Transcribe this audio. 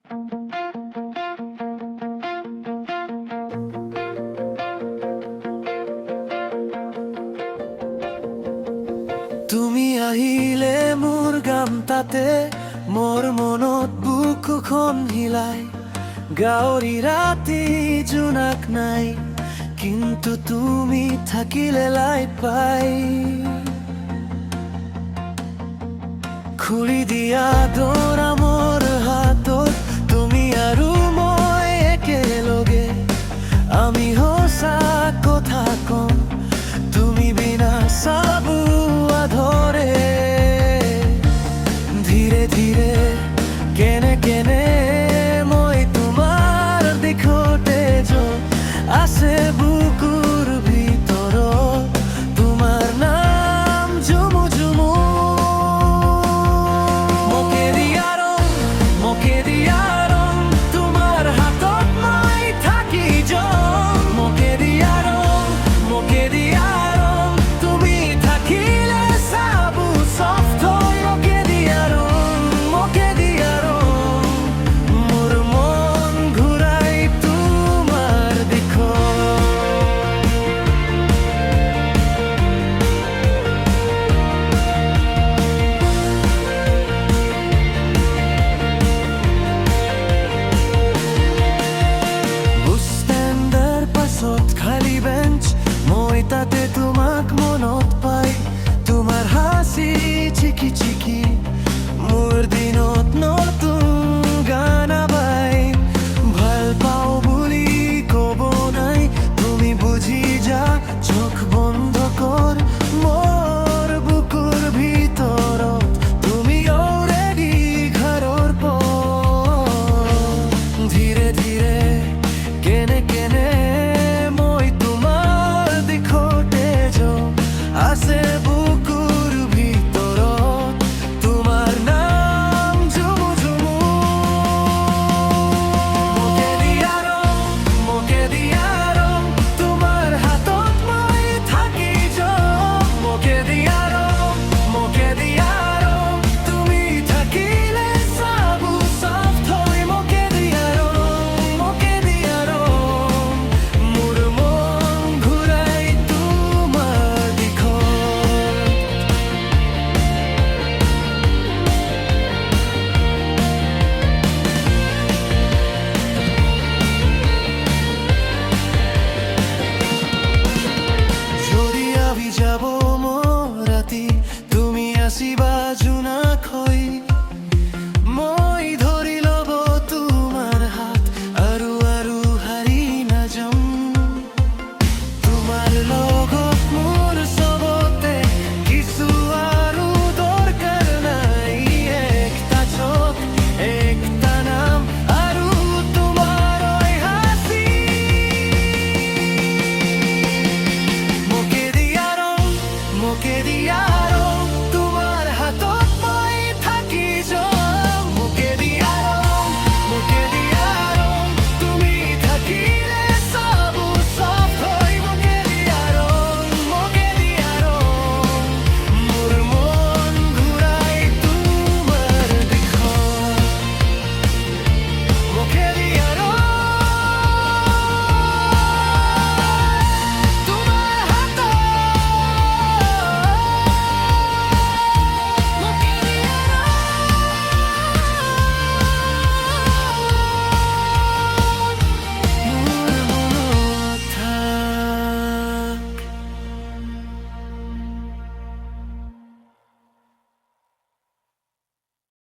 তুমি আহিলে মোৰ গাম তাতে মোৰ মনত বুকুখন হিলাই গাঁৱৰী ৰাতি জোনাক নাই কিন্তু তুমি থাকিলে লাই পাই খুলি দিয়া দৰা মোৰ হাতত তুমি আৰু মই একেলগে আমি সঁচা কথা কম তুমি বিনা চাবুৱা ধৰে ধীৰে ধীৰে কেনে কেনে মই তোমাৰ দিশতে য'ত আছে বুকু